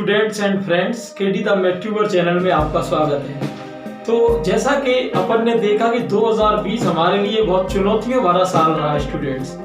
Students and friends, KD the मैट्यूबर channel में आपका स्वागत है। तो जैसा कि अपन ने देखा कि 2020 हमारे लिए बहुत चुनौतियों भरा साल रहा है स्टूडेंट्स।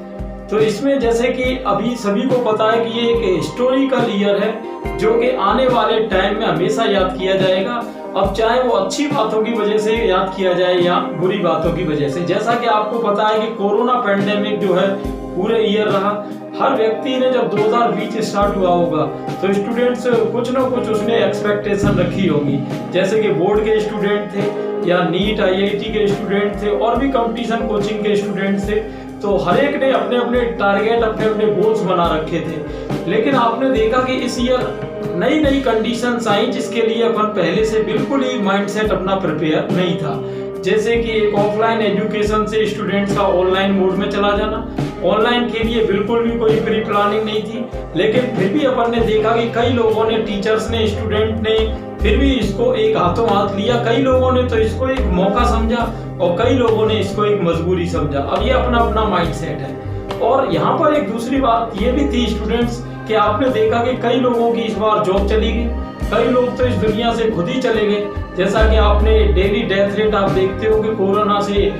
तो इसमें जैसे कि अभी सभी को पता है कि ये एक हिस्टोरिकल ईयर है जो कि आने वाले टाइम में हमेशा याद किया जाएगा। अब चाहे वो अच्छी बातों की वजह से याद किया जाए या बुरी बातों की वजह से। जैसा कि आपको पता है कि कोरोना पैंडेमिक जो है पूरे ईयर रहा। हर व्यक्ति ने जब 2020 स्टार्ट हुआ होगा तो स्टूडेंट्स कुछ ना कुछ उसने एक्सपेक्टेशन रखी होगी। जैसे कि बोर्ड के स्टूडेंट थे या नीट IIT के स्टूडेंट थे और भी कंपटीशन कोचिंग के स्टूडेंट थे। तो हर एक ने अपने अपने टारगेट अपने अपने गोल्स बना रखे थे। लेकिन आपने देखा कि इस ईयर नई नई कंडीशंस आई जिसके लिए अपन पहले से बिल्कुल ही माइंडसेट अपना प्रिपेयर नहीं था। जैसे कि एक ऑफलाइन एजुकेशन से स्टूडेंट्स का ऑनलाइन मोड में चला जाना। ऑनलाइन के लिए बिल्कुल भी कोई प्री प्लानिंग नहीं थी, लेकिन फिर भी अपन ने देखा कि कई लोगों ने, टीचर्स ने, स्टूडेंट ने फिर भी इसको एक हाथों हाथ लिया। कई लोगों ने तो इसको एक मौका समझा और कई लोगों ने इसको एक मजबूरी समझा। अब ये अपना अपना माइंडसेट है। और यहाँ पर एक दूसरी बात ये भी थी स्टूडेंट्स कि आपने देखा कि कई लोगों की इस बार जॉब चली गई, कई लोग तो इस दुनिया से खुद ही चले गए। जैसा कि आपने डेली डेथ रेट आप देखते हो कि कोरोना से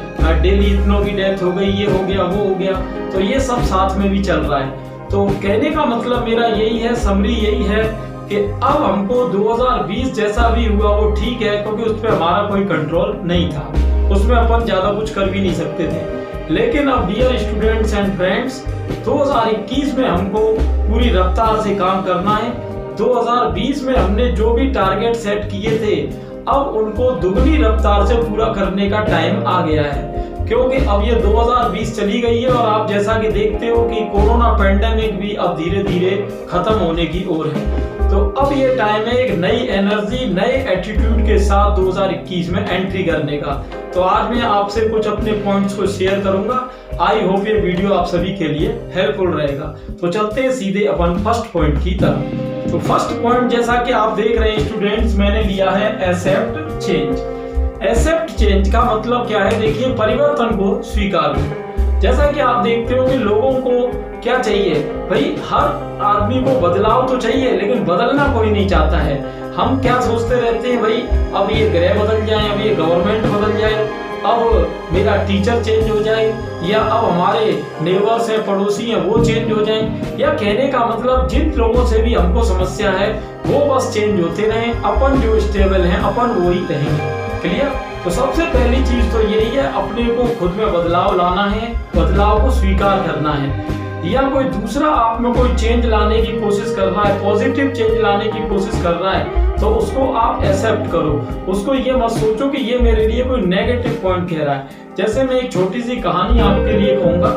डेली इतनों की डेथ हो गई, ये हो गया, वो हो गया। तो ये सब साथ में भी चल रहा है। तो कहने का मतलब मेरा यही है, समरी यही है कि अब हमको 2020 जैसा भी हुआ वो ठीक है, क्योंकि उस पर हमारा कोई कंट्रोल नहीं था, उसमें अपन ज्यादा कुछ कर भी नहीं सकते थे। लेकिन अब डियर स्टूडेंट्स एंड फ्रेंड्स, 2021 में हमको पूरी रफ्तार से काम करना है। 2020 में हमने जो भी टारगेट सेट किए थे अब उनको दुगनी रफ्तार से पूरा करने का टाइम आ गया है, क्योंकि अब ये 2020 चली गई है और आप जैसा कि देखते हो कि कोरोना पैंडेमिक भी अब धीरे धीरे खत्म होने की ओर है। तो अब ये टाइम है एक नई एनर्जी, नए एटीट्यूड के साथ 2021 में एंट्री करने का। तो आज मैं आपसे कुछ अपने पॉइंट्स को शेयर करूंगा। आई होप ये वीडियो आप सभी के लिए हेल्पफुल रहेगा। तो चलते हैं सीधे अपन फर्स्ट पॉइंट की तरफ। तो फर्स्ट पॉइंट जैसा कि आप देख रहे हैं स्टूडेंट्स, मैंने लिया है एक्सेप्ट चेंज। एक्सेप्ट चेंज का मतलब क्या है? देखिए, परिवर्तन को स्वीकार करो। जैसा कि आप देखते हो कि लोगों को क्या चाहिए भाई, हर आदमी को बदलाव तो चाहिए, लेकिन बदलना कोई नहीं चाहता है। हम क्या सोचते रहते हैं भाई, अब ये ग्रह बदल जाए, अब ये गवर्नमेंट बदल जाए, अब मेरा टीचर चेंज हो जाए, या अब हमारे नेबर्स हैं, पड़ोसी हैं, वो चेंज हो जाएं। या कहने का मतलब जिन लोगों से भी हमको समस्या है वो बस चेंज होते रहें, अपन जो स्टेबल हैं अपन वो ही रहेंगे। क्लियर? तो सबसे पहली चीज तो यही है, अपने को खुद में बदलाव लाना है, बदलाव को स्वीकार करना है। या कोई दूसरा आप में कोई चेंज लाने की कोशिश कर रहा है, पॉजिटिव चेंज लाने की कोशिश कर रहा है, तो उसको आप एक्सेप्ट करो। उसको ये मत सोचो कि ये मेरे लिए कोई नेगेटिव पॉइंट कह रहा है। जैसे मैं एक छोटी सी कहानी आपके लिए कहूंगा।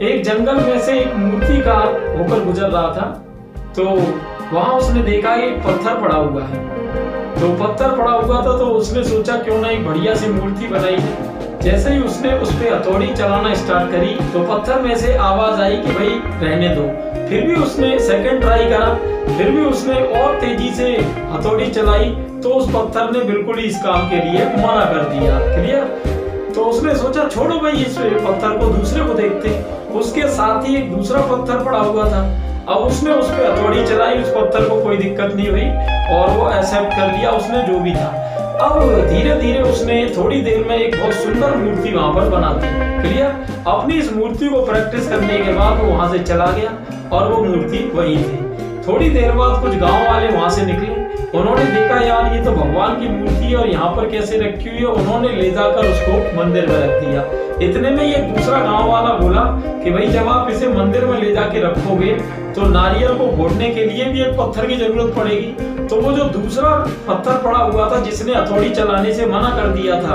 एक जंगल में से एक मूर्तिकार होकर गुजर रहा था, तो वहां उसने देखा एक पत्थर पड़ा हुआ है। तो पत्थर पड़ा हुआ था तो उसने सोचा क्यों ना एक बढ़िया सी मूर्ति बनाई है। जैसे ही उसने उस पे हथौड़ी चलाना स्टार्ट करी तो पत्थर में से आवाज आई कि भाई रहने दो। फिर भी उसने सेकंड ट्राई करा, फिर भी उसने और तेजी से हथौड़ी चलाई, तो उस पत्थर ने बिल्कुल ही इस काम के लिए मना कर दिया। क्लियर? तो उसने सोचा छोड़ो भाई इस पत्थर को, दूसरे को देखते। उसके साथ ही एक दूसरा पत्थर पड़ा हुआ था। अब उसने उस पे हथौड़ी चलाई, उस पत्थर को कोई दिक्कत नहीं हुई और वो एक्सेप्ट कर लिया उसने जो भी था। अब धीरे धीरे उसने थोड़ी देर में एक बहुत सुंदर मूर्ति वहां पर बना दी। क्लियर? अपनी इस मूर्ति को प्रैक्टिस करने के बाद वो वहां से चला गया और वो मूर्ति वही थी। थोड़ी देर बाद कुछ गांव वाले वहां से निकले। उन्होंने देखा यार ये तो भगवान की मूर्ति है और यहाँ पर कैसे रखी हुई है। उन्होंने ले जाकर उसको मंदिर में रख दिया। इतने में ये दूसरा गांव वाला बोला कि भाई जब आप इसे मंदिर में ले जाके रखोगे तो नारियल को फोड़ने के लिए भी एक पत्थर की जरूरत पड़ेगी। तो वो जो दूसरा पत्थर पड़ा हुआ था जिसने हथौड़ी चलाने से मना कर दिया था,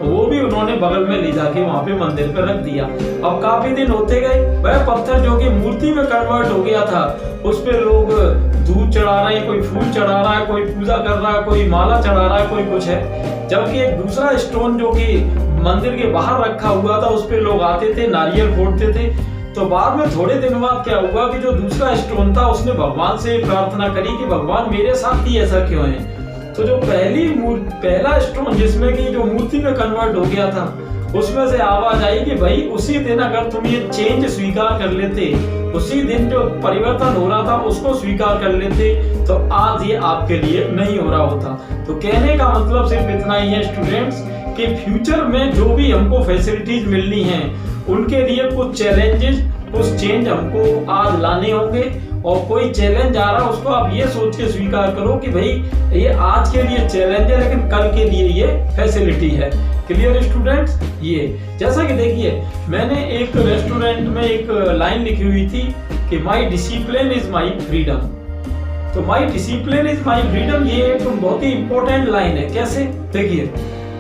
वो भी उन्होंने बगल में ले जाके वहां पे मंदिर पर रख दिया। अब काफी दिन होते गए, वह पत्थर जो कि मूर्ति में कन्वर्ट हो गया था, उस पे लोग दूध चढ़ा रहे हैं, कोई फूल चढ़ा रहा है, कोई पूजा कर रहा है, कोई माला चढ़ा रहा है, कोई कुछ है। जबकि एक दूसरा स्टोन जो कि मंदिर के बाहर रखा हुआ था उस पे लोग आते थे, नारियल फोड़ते थे। तो बाद में थोड़े दिन बाद क्या हुआ कि जो दूसरा स्टोन था उसने भगवान से प्रार्थना करी कि भगवान मेरे साथ ही ऐसा क्यों है। तो जो पहला स्टोन जिसमें कि जो मूर्ति में कन्वर्ट हो गया था, उसमें से आवाज आई कि भाई उसी दिन अगर तुम ये चेंज स्वीकार कर लेते, उसी दिन जो परिवर्तन हो रहा था उसको स्वीकार कर लेते, तो आज ये आपके लिए नहीं हो रहा होता। तो कहने का मतलब सिर्फ इतना ही है स्टूडेंट्स कि फ्यूचर में जो भी हमको फैसिलिटीज मिलनी है उनके लिए कुछ चैलेंजेस, कुछ चेंज हमको आज लाने होंगे। और कोई चैलेंज आ रहा है उसको आप ये सोच के स्वीकार करो कि भाई ये आज के लिए चैलेंज है लेकिन कल के लिए ये फैसिलिटी है। Clear students? ये जैसा कि देखिए, मैंने एक रेस्टोरेंट में एक लाइन लिखी हुई थी कि माई डिसिप्लिन इज माई फ्रीडम। तो माई डिसिप्लिन इज माई फ्रीडम ये एक बहुत ही इंपॉर्टेंट लाइन है। कैसे? देखिए,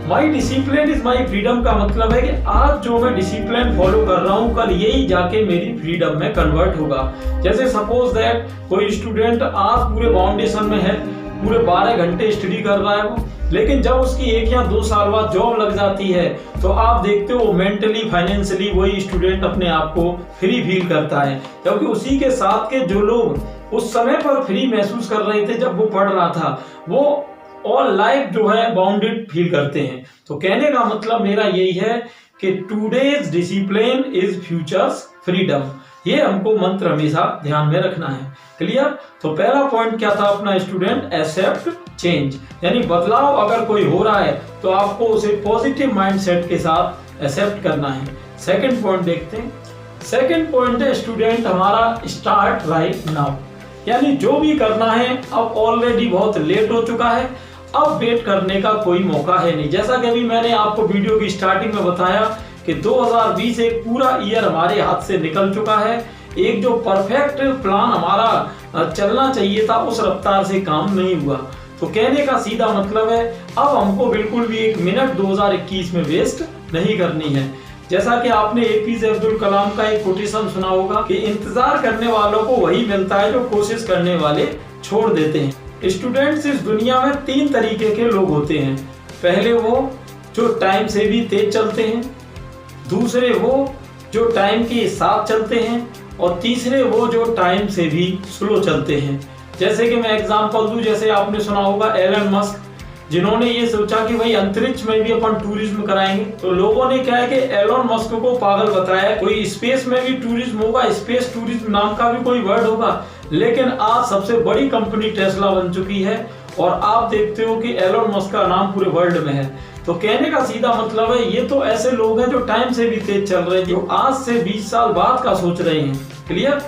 माई डिसिप्लिन इज माई फ्रीडम का मतलब है कि आज जो मैं डिसिप्लिन फॉलो कर रहा हूँ कल यही जाके मेरी फ्रीडम में कन्वर्ट होगा। जैसे सपोज दैट कोई स्टूडेंट आज पूरे फाउंडेशन में है, पूरे 12 घंटे स्टडी कर रहा है वो, लेकिन जब उसकी 1 या 2 साल बाद जॉब लग जाती है तो आप देखते हो मेंटली फाइनेंशियली वही स्टूडेंट अपने आप को फ्री फील करता है, क्योंकि उसी के साथ के जो लोग उस समय पर फ्री महसूस कर रहे थे जब वो पढ़ रहा था, वो और लाइफ जो है बाउंडेड फील करते हैं। तो कहने का मतलब मेरा यही है कि today's discipline is futures freedom. ये हमको मंत्र हमेशा ध्यान में रखना है। क्लियर? तो पहला पॉइंट क्या था अपना स्टूडेंट? एक्सेप्ट चेंज, यानी बदलाव अगर कोई हो रहा है तो आपको उसे पॉजिटिव माइंडसेट के साथ एक्सेप्ट करना है। सेकंड पॉइंट देखते हैं। सेकंड पॉइंट है स्टूडेंट हमारा स्टार्ट राइट नाउ, यानी जो भी करना है अब ऑलरेडी बहुत लेट हो चुका है, अब वेट करने का कोई मौका है नहीं। जैसा कि अभी मैंने आपको वीडियो की स्टार्टिंग में बताया कि 2020 एक पूरा ईयर हमारे हाथ से निकल चुका है। एक जो परफेक्ट प्लान हमारा चलना चाहिए था उस रफ्तार से काम नहीं हुआ। तो कहने का सीधा मतलब है अब हमको बिल्कुल भी 1 मिनट 2021 में वेस्ट नहीं करनी है। जैसा कि आपने APJ अब्दुल कलाम का एक कोटेशन सुना होगा कि इंतजार करने वालों को वही मिलता है जो कोशिश करने वाले छोड़ देते हैं। स्टूडेंट्स, इस दुनिया में 3 तरीके के लोग होते हैं। पहले वो जो टाइम से भी तेज चलते हैं, दूसरे वो जो टाइम के साथ चलते हैं, और तीसरे वो जो टाइम से भी स्लो चलते हैं। जैसे कि मैं एग्जांपल दूं, जैसे आपने सुना होगा एलन मस्क, जिन्होंने ये सोचा कि भाई अंतरिक्ष में भी अपन टूरिज्म कराएंगे। तो लोगों ने क्या है कि एलन मस्क को पागल बताया, कोई स्पेस में भी टूरिज्म होगा, स्पेस टूरिज्म नाम का भी कोई वर्ड होगा। लेकिन आज सबसे बड़ी कंपनी टेस्ला बन चुकी है और आप देखते हो कि एलन मस्क का नाम पूरे वर्ल्ड में है। तो कहने का सीधा मतलब है ये तो ऐसे लोग हैं जो टाइम से भी तेज चल रहे हैं, जो आज से 20 साल बाद का सोच रहे हैं। क्लियर?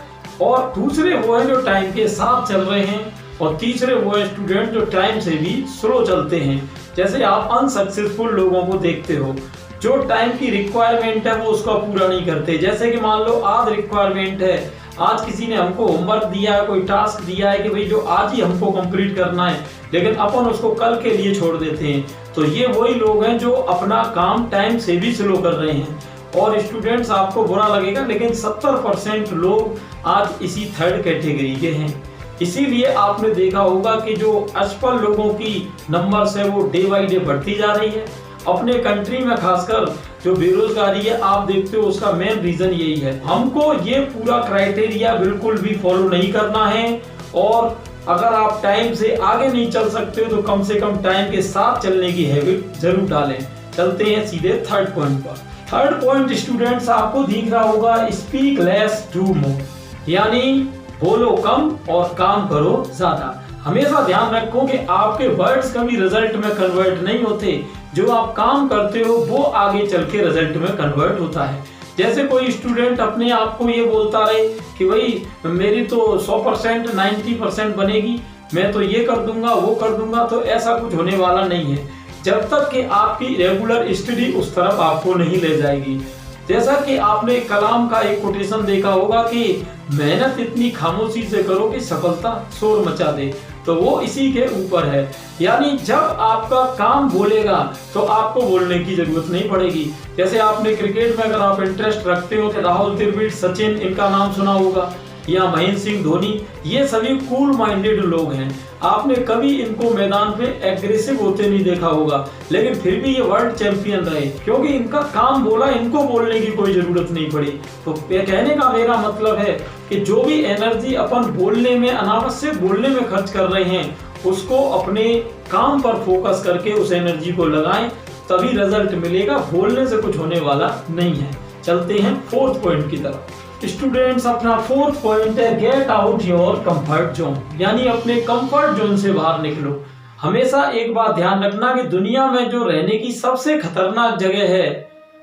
और दूसरे वो है जो टाइम के साथ चल रहे हैं, और तीसरे वो है स्टूडेंट जो टाइम से भी स्लो चलते हैं। जैसे आप अनसक्सेसफुल लोगों को देखते हो, जो टाइम की रिक्वायरमेंट है वो उसका पूरा नहीं करते। जैसे कि मान लो आज रिक्वायरमेंट है, आज किसी ने हमको होमवर्क दिया है, कोई टास्क दिया है कि भाई जो आज ही हमको कंप्लीट करना है, लेकिन अपन उसको कल के लिए छोड़ देते हैं। तो ये वही लोग हैं जो अपना काम टाइम से भी स्लो कर रहे हैं। और स्टूडेंट्स, आपको बुरा लगेगा लेकिन 70% लोग आज इसी थर्ड कैटेगरी के हैं। इसीलिए आपने देखा होगा कि जो असफल लोगों की नंबर्स है वो डे बाई डे बढ़ती जा रही है। अपने कंट्री में खासकर जो बेरोजगारी है आप देखते हो, उसका मेन रीजन यही है। हमको ये पूरा क्राइटेरिया बिल्कुल भी फॉलो नहीं करना है, और अगर आप टाइम से आगे नहीं चल सकते हो तो कम से कम टाइम के साथ चलने की हैबिट जरूर डालें। चलते हैं सीधे थर्ड पॉइंट पर। थर्ड पॉइंट स्टूडेंट्स आपको दिख रहा होगा, स्पीक लेस डू मोर, यानी बोलो कम और काम करो ज्यादा। हमेशा ध्यान रखो कि आपके वर्ड्स कभी रिजल्ट में कन्वर्ट नहीं होते, जो आप काम करते हो वो आगे चल के रिजल्ट में कन्वर्ट होता है। जैसे कोई स्टूडेंट अपने आप को ये बोलता रहे कि भाई मेरी तो 100% 90% बनेगी, मैं तो ये कर दूंगा वो कर दूंगा, तो ऐसा कुछ होने वाला नहीं है जब तक कि आपकी रेगुलर स्टडी उस तरफ आपको नहीं ले जाएगी। जैसा कि आपने कलाम का एक कोटेशन देखा होगा कि मेहनत इतनी खामोशी से करो कि सफलता शोर मचा दे, तो वो इसी के ऊपर है। यानी जब आपका काम बोलेगा तो आपको बोलने की जरूरत नहीं पड़ेगी। जैसे आपने क्रिकेट में अगर आप इंटरेस्ट रखते हो तो राहुल द्रविड़, सचिन, इनका नाम सुना होगा, या महेंद्र सिंह धोनी, ये सभी कूल माइंडेड लोग हैं। आपने कभी इनको मैदान पे एग्रेसिव होते नहीं देखा होगा, लेकिन फिर भी ये वर्ल्ड चैंपियन रहे, क्योंकि इनका काम बोला, इनको बोलने की कोई जरूरत नहीं पड़ी। तो कहने का मेरा मतलब है कि जो भी एनर्जी अपन बोलने में, अनावश्यक बोलने में खर्च कर रहे हैं, उसको अपने काम पर फोकस करके उस एनर्जी को लगाएं, तभी रिजल्ट मिलेगा। बोलने से कुछ होने वाला नहीं है। चलते हैं फोर्थ पॉइंट की तरफ। स्टूडेंट्स, अपना फोर्थ पॉइंट है get out your comfort zone, यानी अपने कंफर्ट जोन से बाहर निकलो। हमेशा एक बात ध्यान रखना कि दुनिया में जो रहने की सबसे खतरनाक जगह है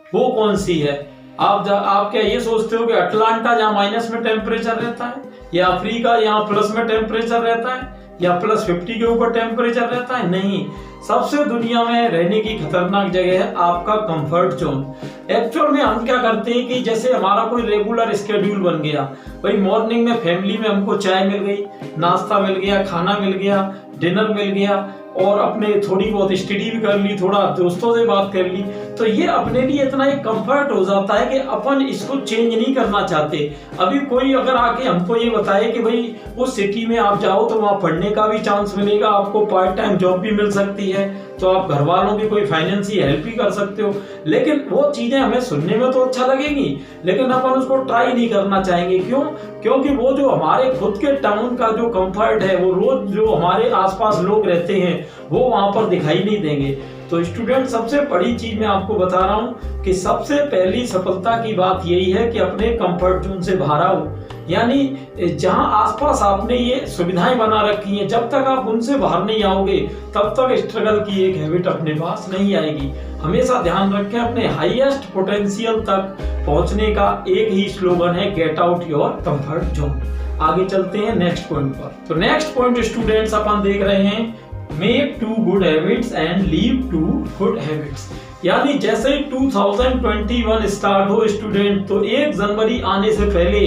वो कौन सी है। आप क्या ये सोचते हो कि अटलांटा जहाँ माइनस में टेम्परेचर रहता है, या अफ्रीका यहाँ प्लस में टेम्परेचर रहता है, या +50 के ऊपर टेम्परेचर रहता है? नहीं, सबसे दुनिया में रहने की खतरनाक जगह है आपका कंफर्ट जोन। एक्चुअल में हम क्या करते हैं कि जैसे हमारा कोई रेगुलर स्केड्यूल बन गया, भाई मॉर्निंग में फैमिली में हमको चाय मिल गई, नाश्ता मिल गया, खाना मिल गया, डिनर मिल गया, और अपने थोड़ी बहुत स्टडी भी कर ली, थोड़ा दोस्तों से बात कर ली, तो ये अपने लिए इतना एक कंफर्ट हो जाता है कि अपन इसको चेंज नहीं करना चाहते। अभी कोई अगर आके हमको ये बताए कि भाई उस सिटी में आप जाओ तो वहाँ पढ़ने का भी चांस मिलेगा, आपको पार्ट टाइम जॉब भी मिल सकती है, तो आप घर वालों की कोई फाइनेंशियल हेल्प भी कर सकते हो, लेकिन वो चीजें हमें सुनने में तो अच्छा लगेगी, लेकिन अपन उसको ट्राई नहीं करना चाहेंगे। क्यों? क्योंकि वो जो हमारे खुद के टाउन का जो कंफर्ट है, वो रोज जो हमारे आसपास लोग रहते हैं वो वहां पर दिखाई नहीं देंगे। तो स्टूडेंट, सबसे बड़ी चीज मैं आपको बता रहा हूं कि सबसे पहली सफलता की बात यही है कि अपने कंफर्ट जोन से बाहर आओ। यानी जहां आसपास आपने ये सुविधाएं बना रखी हैं, जब तक आप उनसे बाहर नहीं आओगे तब तक स्ट्रगल की एक हैबिट अपने पास नहीं आएगी। हमेशा ध्यान रखें, अपने हाईएस्ट पोटेंशियल तक पहुंचने का एक ही स्लोगन है, get out your comfort zone. आगे चलते हैं नेक्स्ट पॉइंट पर। तो नेक्स्ट पॉइंट स्टूडेंट्स अपन देख रहे हैं, make 2 good habits and leave 2 good habits. यानी जैसे ही 2021 स्टार्ट हो स्टूडेंट, तो 1 जनवरी आने से पहले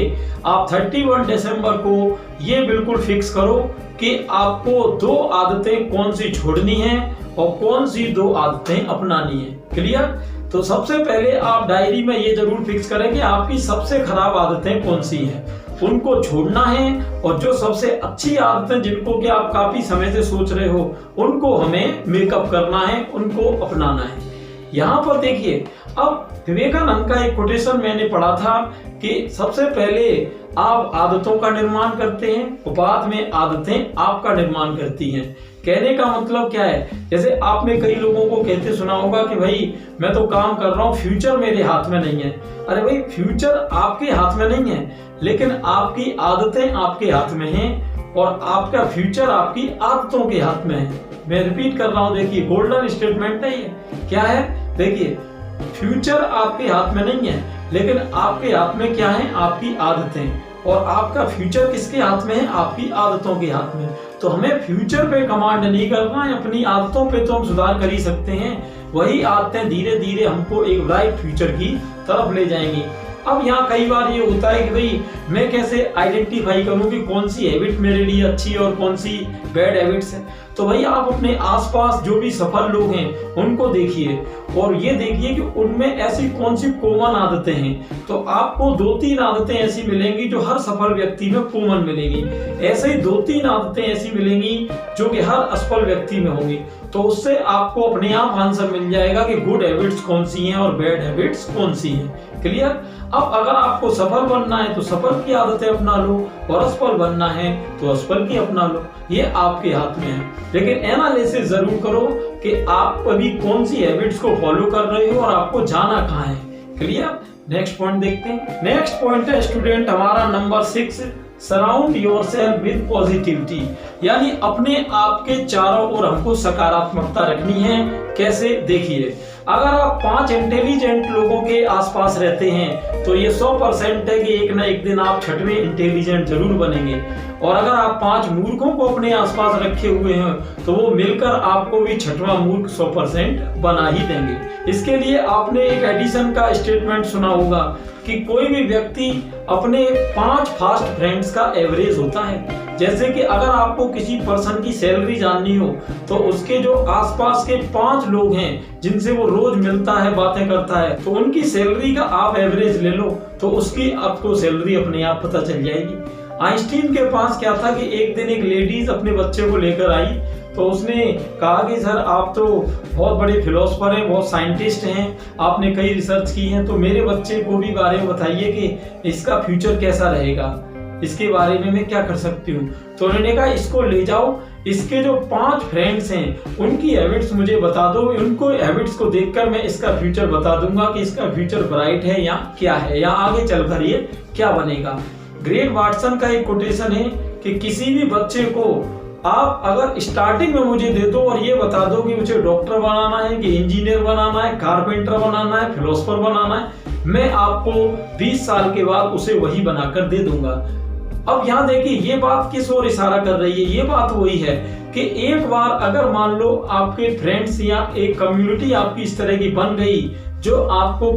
आप 31 दिसंबर को ये बिल्कुल फिक्स करो कि आपको 2 आदतें कौन सी छोड़नी है और कौन सी 2 आदतें अपनानी है। क्लियर? तो सबसे पहले आप डायरी में ये जरूर फिक्स करें कि आपकी सबसे खराब आदतें कौन सी हैं, उनको छोड़ना है, और जो सबसे अच्छी आदतें जिनको कि आप काफी समय से सोच रहे हो उनको हमें मेकअप करना है, उनको अपनाना है। यहाँ पर देखिए, अब विवेकानंद का एक कोटेशन मैंने पढ़ा था कि सबसे पहले आप आदतों का निर्माण करते हैं और बाद में आदतें आपका निर्माण करती हैं। कहने का मतलब क्या है, जैसे आपने कई लोगों को कहते सुना होगा कि भाई मैं तो काम कर रहा हूँ, फ्यूचर मेरे हाथ में नहीं है। अरे भाई, फ्यूचर आपके हाथ में नहीं है, लेकिन आपकी आदतें आपके हाथ में हैं, और आपका फ्यूचर आपकी आदतों के हाथ में है। मैं रिपीट कर रहा हूँ, देखिए गोल्डन स्टेटमेंट है ये। क्या है? देखिए, फ्यूचर आपके हाथ में नहीं है, लेकिन आपके हाथ में क्या है? आपकी आदतें। और आपका फ्यूचर किसके हाथ में है? आपकी आदतों के हाथ में। तो हमें फ्यूचर पे कमांड नहीं करना है, अपनी आदतों पे तो हम सुधार कर ही सकते हैं। वही आदतें धीरे धीरे हमको एक ब्राइट फ्यूचर की तरफ ले जाएंगी। अब यहाँ कई बार ये होता है कि भाई मैं कैसे आइडेंटिफाई करूं कि कौन सी हैबिट मेरे लिए अच्छी है और कौन सी बैड हैबिट्स है। तो भाई आप अपने आसपास जो भी सफल लोग हैं उनको देखिए, और ये देखिए कि उनमें ऐसी कौन सी कॉमन आदतें हैं। तो आपको 2-3 आदतें ऐसी मिलेंगी जो हर सफल व्यक्ति में कॉमन मिलेंगी। ऐसे ही 2-3 आदतें ऐसी मिलेंगी जो कि हर असफल व्यक्ति में होंगी। तो उससे आपको अपने आप आंसर मिल जाएगा कि गुड हैबिट्स कौन सी हैं और बैड हैबिट्स कौन सी हैं। क्लियर? अब अगर आपको सफल बनना है तो सफल की आदतें अपना लो, और असफल बनना है तो असफल की अपना लो। ये आपके हाथ में है, लेकिन एनालिसिस जरूर करो कि आप अभी कौन सी हैबिट्स को फॉलो कर रहे हो और आपको जाना कहाँ है। क्लियर? नेक्स्ट पॉइंट देखते हैं। नेक्स्ट पॉइंट है स्टूडेंट हमारा number 6, surround yourself with positivity. यानी अपने आप के चारों ओर हमको सकारात्मकता रखनी है। कैसे? देखिए, अगर आप 5 इंटेलिजेंट लोगों के आसपास रहते हैं तो ये 100% है कि एक ना एक दिन आप 6वें इंटेलिजेंट जरूर बनेंगे। और अगर आप 5 मूर्खों को अपने आसपास रखे हुए हैं तो वो मिलकर आपको भी 6वां मूर्ख 100% बना ही देंगे। इसके लिए आपने एक एडिसन का स्टेटमेंट सुना होगा कि कोई भी व्यक्ति अपने 5 फास्ट फ्रेंड्स का एवरेज होता है। जैसे कि अगर आपको किसी पर्सन की सैलरी जाननी हो तो उसके जो आसपास के 5 लोग हैं जिनसे वो रोज मिलता है, बातें करता है, तो उनकी सैलरी का आप एवरेज ले लो, तो उसकी आपको सैलरी अपने आप पता चल जाएगी। आइंस्टीन के पास क्या था कि एक दिन एक लेडीज अपने बच्चे को लेकर आई, तो उसने कहा कि सर आप तो बहुत बड़े फिलोसोफर हैं, बहुत साइंटिस्ट हैं, आपने कई रिसर्च की है, तो मेरे बच्चे को भी बारे में बताइए कि इसका फ्यूचर कैसा रहेगा, इसके बारे में मैं क्या कर सकती हूँ। तो उन्होंने कहा इसको ले जाओ, इसके जो 5 फ्रेंड्स हैं उनकी हैबिट्स मुझे बता दो, उनको हैबिट्स को देखकर मैं इसका फ्यूचर बता दूंगा कि इसका फ्यूचर ब्राइट है या क्या है, या आगे चलकर ये क्या बनेगा। ग्रेग वाटसन का एक कोटेशन है कि किसी भी बच्चे को आप अगर स्टार्टिंग में मुझे दे दो और ये बता दो कि मुझे डॉक्टर बनाना है कि इंजीनियर बनाना है, कारपेंटर बनाना है, फिलोसोफर बनाना है, मैं आपको 20 साल के बाद उसे वही बनाकर दे दूंगा। अब यहाँ देखिए ये बात किस ओर इशारा कर रही है, ये बात वही है कि एक बार अगर मान लो आपके फ्रेंड्स या एक कम्युनिटी आपकी इस तरह की बन गई जो आपको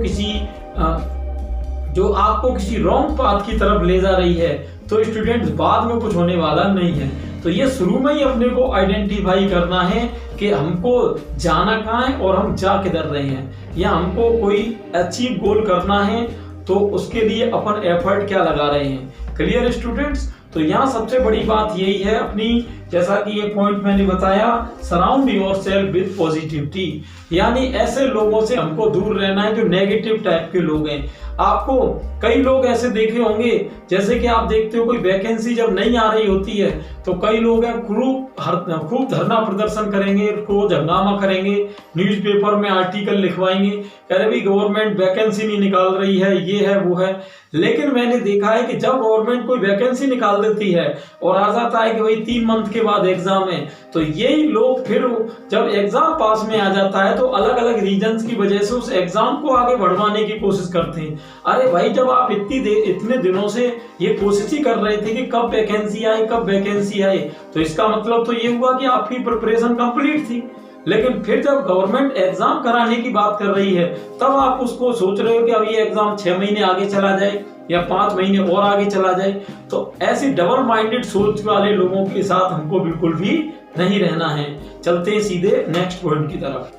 किसी रॉन्ग पाथ की तरफ ले जा रही है, तो स्टूडेंट्स बाद में कुछ होने वाला नहीं है। तो ये शुरू में ही अपने को आइडेंटिफाई करना है कि हमको जाना कहाँ है और हम जा किधर रहे हैं, या हमको कोई अचीव गोल करना है तो उसके लिए अपन एफर्ट क्या लगा रहे हैं। Clear students? तो यहाँ सबसे बड़ी बात यही है अपनी, जैसा कि ये पॉइंट मैंने बताया, सराउंड योरसेल्फ विद पॉजिटिविटी, यानी ऐसे लोगों से हमको दूर रहना है जो नेगेटिव टाइप के लोग हैं। आपको कई लोग ऐसे देखे होंगे, जैसे कि आप देखते हो कोई वैकेंसी जब नहीं आ रही होती है तो कई लोग हैं खूब धरना प्रदर्शन करेंगे, रोज हंगामा करेंगे, न्यूज़पेपर में आर्टिकल लिखवाएंगे, कह रहे भाई गवर्नमेंट वैकेंसी नहीं निकाल रही है, ये है वो है। लेकिन मैंने देखा है कि जब गवर्नमेंट कोई वैकेंसी निकाल देती है और आ जाता है कि भाई 3 मंथ के बाद एग्जाम है, तो यही लोग फिर जब एग्जाम पास में आ जाता है तो अलग अलग रीजंस की वजह से उस एग्जाम को आगे बढ़वाने की कोशिश करते हैं। अरे भाई जब आप इतने दिनों से ये कोशिश ही कर रहे थे कि कब वैकेंसी आए, तो इसका मतलब तो ये हुआ कि आपकी प्रिपरेशन कंप्लीट थी। लेकिन फिर जब गवर्नमेंट एग्जाम कराने की बात कर रही है तब आप उसको सोच रहे हो कि अब ये एग्जाम 6 महीने आगे चला जाए या 5 महीने और आगे चला जाए। तो ऐसी डबल माइंडेड सोच वाले लोगों के साथ हमको बिल्कुल भी नहीं रहना है। चलते हैं सीधे नेक्स्ट पॉइंट की तरफ।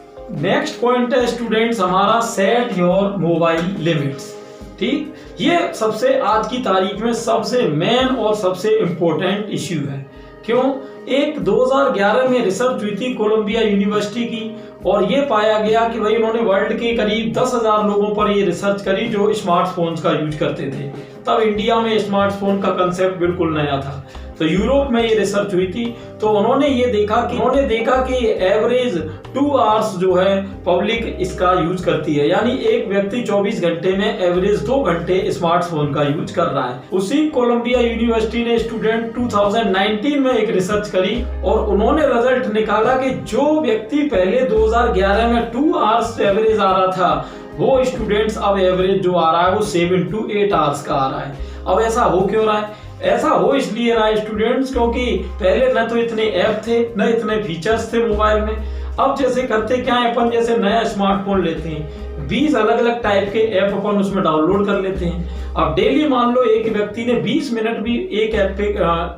नेक्स्ट पॉइंट है स्टूडेंट्स हमारा, सेट योर मोबाइल लिमिट्स। ठीक, ये सबसे आज की तारीख में सबसे मेन और सबसे इंपॉर्टेंट इश्यू है। क्यों? एक 2011 में रिसर्च हुई थी कोलंबिया यूनिवर्सिटी की, और ये पाया गया कि भाई उन्होंने वर्ल्ड के करीब 10,000 लोगों पर ये रिसर्च करी जो स्मार्टफोन्स का यूज करते थे। तब इंडिया में स्मार्टफोन का कंसेप्ट बिल्कुल नया था। तो यूरोप में ये रिसर्च हुई थी, तो उन्होंने देखा कि एवरेज 2 आवर्स जो है पब्लिक इसका यूज करती है, यानी एक व्यक्ति 24 घंटे में एवरेज 2 घंटे स्मार्टफोन का यूज कर रहा है। उसी कोलंबिया यूनिवर्सिटी ने स्टूडेंट 2019 में एक रिसर्च करी और उन्होंने रिजल्ट निकाला कि जो व्यक्ति पहले 2011 में 2 आवर्स एवरेज आ रहा था, वो स्टूडेंट्स अब एवरेज जो आ रहा है वो 7 to 8 आवर्स का आ रहा है। अब ऐसा हो क्यों रहा है? ऐसा हो इसलिए रहा है स्टूडेंट्स क्योंकि पहले न तो इतने ऐप थे न इतने फीचर्स थे मोबाइल में। अब जैसे करते क्या है, अपन जैसे नया स्मार्टफोन लेते हैं, 20 अलग अलग टाइप के ऐप अपन उसमें डाउनलोड कर लेते हैं। अब डेली मान लो एक व्यक्ति ने 20 मिनट भी एक ऐप पे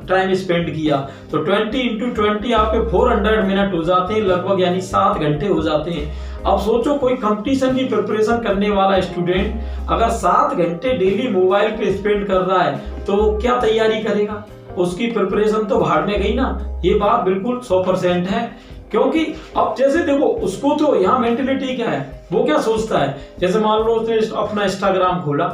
टाइम स्पेंड किया तो 20 into 20 आपके 400 मिनट हो जाते हैं लगभग, यानी 7 घंटे हो जाते हैं। अब सोचो कोई कंपटीशन की प्रिपरेशन करने वाला स्टूडेंट अगर 7 घंटे डेली मोबाइल पे स्पेंड कर रहा है तो क्या तैयारी करेगा? उसकी प्रिपरेशन तो भाड़ में गई ना। ये बात बिल्कुल 100% है। क्योंकि अब जैसे देखो उसको तो यहाँ मेंटेलिटी क्या है, वो क्या सोचता है, जैसे मान लो उसने अपना इंस्टाग्राम खोला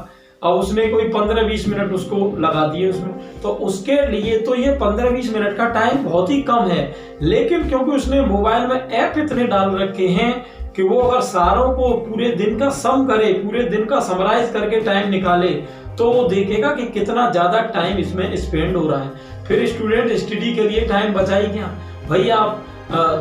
और उसने कोई 15-20 मिनट उसको लगा दिए उसमें, तो उसके लिए तो ये 15-20 मिनट का टाइम बहुत ही कम है। लेकिन क्योंकि उसने मोबाइल में ऐप इतने डाल रखे हैं कि वो अगर सारों को पूरे दिन का सम करे, पूरे दिन का समराइज करके टाइम निकाले, तो वो देखेगा कि कितना ज्यादा टाइम इसमें स्पेंड हो रहा है। फिर स्टूडेंट स्टडी के लिए टाइम बचाई क्या भाई? आप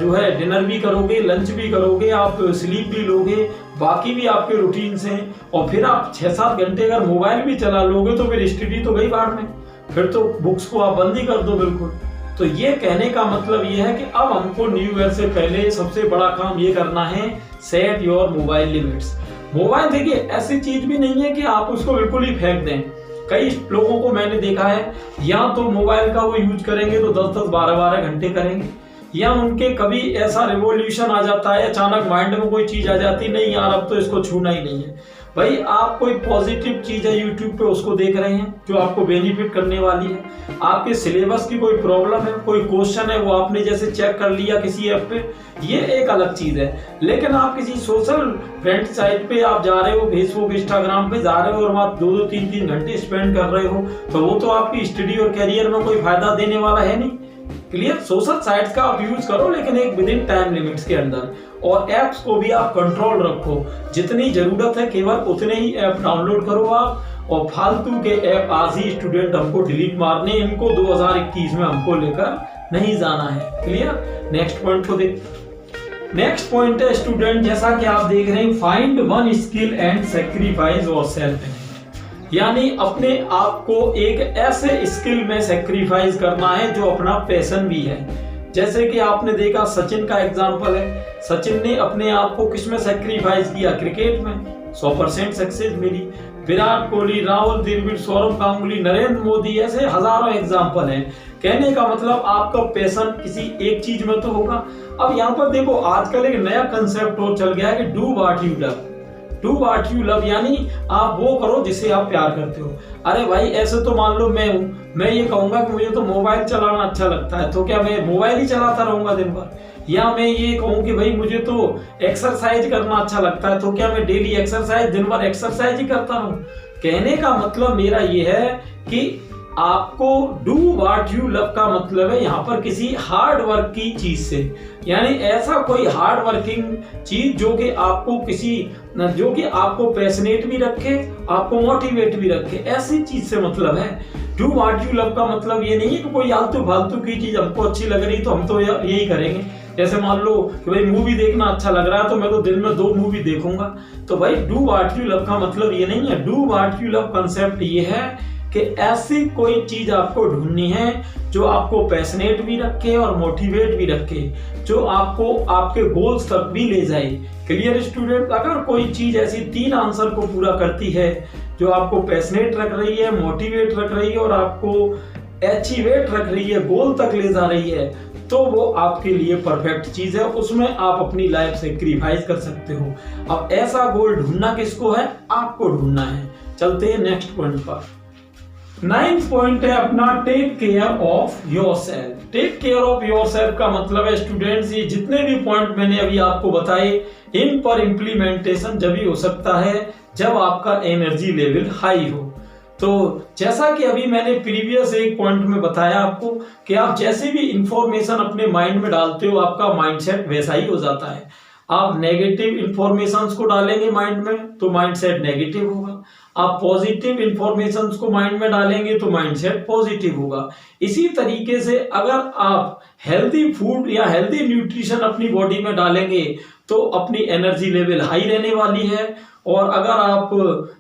जो है डिनर भी करोगे, लंच भी करोगे, आप स्लीप भी लोगे, बाकी भी आपके रूटीन्स हैं, और फिर आप 6-7 घंटे अगर मोबाइल भी चला लोगे तो फिर स्टडी तो गई भाड़ में, फिर तो बुक्स को आप बंद ही कर दो बिल्कुल। तो ये कहने का मतलब ये है कि अब हमको न्यू ईयर से पहले सबसे बड़ा काम ये करना है, set your mobile limits. Mobile देखिए ऐसी चीज भी नहीं है कि आप उसको बिल्कुल ही फेंक दें। कई लोगों को मैंने देखा है, या तो मोबाइल का वो यूज करेंगे तो 10-10, 12-12 घंटे करेंगे, या उनके कभी ऐसा रिवॉल्यूशन आ जाता है, अचानक माइंड में कोई चीज आ जाती, नहीं यार अब तो इसको छूना ही नहीं है। भाई आप कोई पॉजिटिव चीज है यूट्यूब पे उसको देख रहे हैं जो आपको बेनिफिट करने वाली है, आपके सिलेबस की कोई प्रॉब्लम है, कोई क्वेश्चन है वो आपने जैसे चेक कर लिया किसी ऐप पे, ये एक अलग चीज है। लेकिन आप किसी सोशल फ्रेंड साइट पे आप जा रहे हो, फेसबुक इंस्टाग्राम पे जा रहे हो और वहाँ 2-2, 3-3 घंटे स्पेंड कर रहे हो, तो वो तो आपकी स्टडी और कैरियर में कोई फायदा देने वाला है नहीं। क्लियर। सोशल साइट्स का आप यूज करो लेकिन एक विद इन टाइम लिमिट्स के अंदर, और ऐप्स को भी आप कंट्रोल रखो, जितनी जरूरत है केवल उतने ही ऐप डाउनलोड करो आप, और फालतू के ऐप आज ही स्टूडेंट हमको डिलीट मारने, इनको 2021 में हमको लेकर नहीं जाना है। क्लियर। नेक्स्ट पॉइंट को देख। नेक्स्ट पॉइंट है स्टूडेंट, जैसा कि आप देख रहे हैं, find one skill and sacrifice yourself, यानी अपने आप को एक ऐसे स्किल में सैक्रिफाइस करना है जो अपना पैशन भी है। जैसे कि आपने देखा सचिन का एग्जांपल है, सचिन ने अपने आप को किस में सैक्रिफाइस किया, क्रिकेट में 100% सक्सेस मिली। विराट कोहली, राहुल द्रविड़, सौरभ गांगुली, नरेंद्र मोदी, ऐसे हजारों एग्जांपल हैं। कहने का मतलब आपका पैशन किसी एक चीज में तो होगा। अब यहाँ पर देखो, आजकल एक नया कंसेप्ट और चल गया है कि do what you love. Do what you love यानी आप वो करो जिसे आप प्यार करते हो। अरे भाई, ऐसे तो मान लो मैं हूं, मैं ये कहूंगा कि मुझे तो मोबाइल चलाना अच्छा लगता है, तो क्या मैं मोबाइल ही चलाता रहूंगा दिन भर? या मैं ये कहूं कि भाई मुझे तो एक्सरसाइज करना अच्छा लगता है, तो क्या मैं डेली एक्सरसाइज दिन भर एक्सरसाइज ही करता रहूं? कहने का मतलब मेरा ये है कि आपको डू व्हाट यू लव का मतलब है यहाँ पर किसी हार्ड वर्क की चीज से, यानी ऐसा कोई हार्ड वर्किंग चीज जो कि आपको पैशनेट भी रखे, आपको मोटिवेट भी रखे, ऐसी चीज से मतलब है। डू व्हाट यू लव का मतलब ये नहीं है कि कोई आलतू फालतू की चीज हमको अच्छी लग रही तो हम तो यही करेंगे। जैसे मान लो कि भाई मूवी देखना अच्छा लग रहा है तो मैं तो दिन में 2 मूवी देखूंगा, तो भाई डू व्हाट यू लव का मतलब ये नहीं है। Do what you love concept ये है कि ऐसी कोई चीज आपको ढूंढनी है जो आपको पैशनेट भी रखे और मोटिवेट भी रखे, जो आपको आपके गोल्स तक भी ले जाए। Clear student. अगर कोई चीज ऐसी 3 आंसर को पूरा करती है, जो आपको पैशनेट रख रही है, मोटिवेट रख रही है और आपको अचीवेट रख रही है, गोल तक ले जा रही है, तो वो आपके लिए परफेक्ट चीज है, उसमें आप अपनी लाइफ सैक्रिफाइस कर सकते हो। अब ऐसा गोल ढूंढना किसको है? आपको ढूंढना है। चलते हैं नेक्स्ट पॉइंट पर। 9th पॉइंट है अपना take care of yourself. Take care of yourself का मतलब है स्टूडेंट्स, ये जितने भी पॉइंट मैंने अभी आपको बताए, इन पर इम्प्लीमेंटेशन जब ही हो सकता है जब आपका एनर्जी लेवल हाई हो। तो जैसा कि अभी मैंने प्रीवियस एक पॉइंट में बताया आपको कि आप जैसे भी इंफॉर्मेशन अपने माइंड में डालते हो, आपका माइंडसेट वैसा ही हो जाता है। आप नेगेटिव इंफॉर्मेशंस को डालेंगे माइंड में तो माइंडसेट नेगेटिव होगा, आप पॉजिटिव इंफॉर्मेशंस को माइंड में डालेंगे तो माइंडसेट पॉजिटिव होगा। इसी तरीके से अगर आप हेल्दी फूड या हेल्दी न्यूट्रिशन अपनी बॉडी में डालेंगे तो अपनी एनर्जी लेवल हाई रहने वाली है। और अगर आप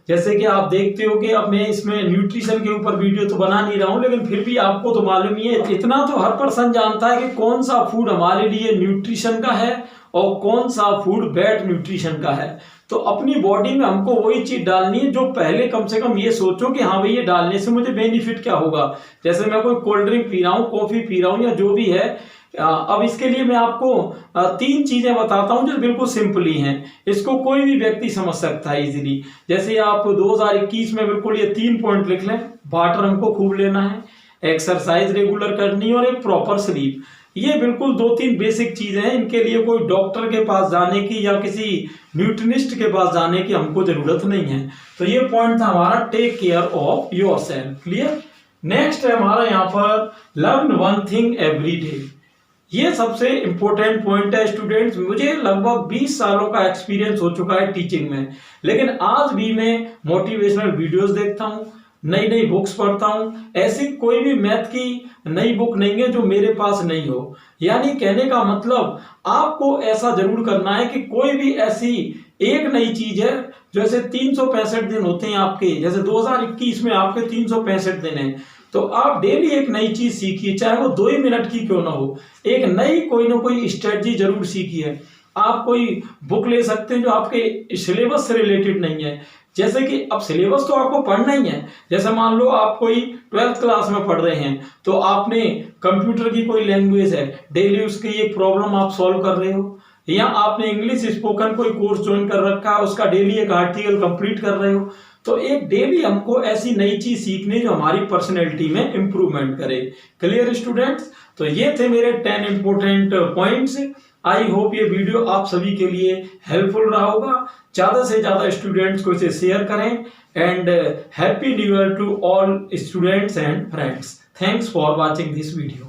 जैसे कि आप देखते हो कि अब मैं इसमें न्यूट्रिशन के ऊपर वीडियो तो बना नहीं रहा हूं, लेकिन फिर भी आपको तो मालूम ही है, इतना तो हर पर्सन जानता है कि कौन सा फूड हमारे लिए न्यूट्रिशन का है और कौन सा फूड बैड न्यूट्रिशन का है। तो अपनी बॉडी में हमको वही चीज डालनी है जो पहले कम से कम ये सोचो कि हाँ भाई ये डालने से मुझे बेनिफिट क्या होगा। जैसे मैं कोई कोल्ड ड्रिंक पी रहा हूँ, कॉफी पी रहा हूँ या जो भी है, अब इसके लिए मैं आपको 3 चीजें बताता हूं जो बिल्कुल सिंपली हैं, इसको कोई भी व्यक्ति समझ सकता है इजीली। जैसे आप 2021 में बिल्कुल ये 3 पॉइंट लिख लें। वाटर हमको खूब लेना है, एक्सरसाइज रेगुलर करनी है और एक प्रॉपर स्लीप। ये बिल्कुल 2-3 बेसिक चीजें हैं, इनके लिए कोई डॉक्टर के पास जाने की या किसी न्यूट्रिनिस्ट के पास जाने की हमको जरूरत नहीं है। तो ये पॉइंट था हमारा take care of yourself. Clear. Next है हमारा यहाँ पर learn one thing every day. ये सबसे इंपॉर्टेंट पॉइंट है स्टूडेंट्स। मुझे लगभग 20 सालों का एक्सपीरियंस हो चुका है टीचिंग में, लेकिन आज भी मैं मोटिवेशनल वीडियोस देखता हूँ, नई नई बुक्स पढ़ता हूँ। ऐसी कोई भी मैथ की नई बुक नहीं है जो मेरे पास नहीं हो। यानी कहने का मतलब आपको ऐसा जरूर करना है कि कोई भी ऐसी एक नई चीज है, जैसे 365 दिन होते हैं आपके, जैसे 2021 में आपके 365 दिन हैं, तो आप डेली एक नई चीज सीखिए, चाहे वो 2 ही मिनट की क्यों ना हो। एक नई कोई ना कोई स्ट्रेटजी जरूर सीखिए। आप कोई बुक ले सकते हैं जो आपके सिलेबस से रिलेटेड नहीं है। जैसे कि अब सिलेबस तो आपको पढ़ना ही है। जैसे मान लो आप कोई 12th क्लास में पढ़ रहे हैं, तो आपने कंप्यूटर की कोई लैंग्वेज है, डेली उसकी एक प्रॉब्लम आप सॉल्व कर रहे हो, या आपने इंग्लिश स्पोकन कोई कोर्स ज्वाइन कर रखा है, उसका डेली एक आर्टिकल कंप्लीट कर रहे हो। तो एक डेली हमको ऐसी नई चीज सीखनी जो हमारी पर्सनैलिटी में इंप्रूवमेंट करे। Clear students. तो ये थे मेरे 10 इंपोर्टेंट पॉइंट्स। आई होप ये वीडियो आप सभी के लिए हेल्पफुल रहा होगा। ज्यादा से ज्यादा स्टूडेंट्स को इसे शेयर करें। And happy new year to all students and friends. Thanks for watching this video.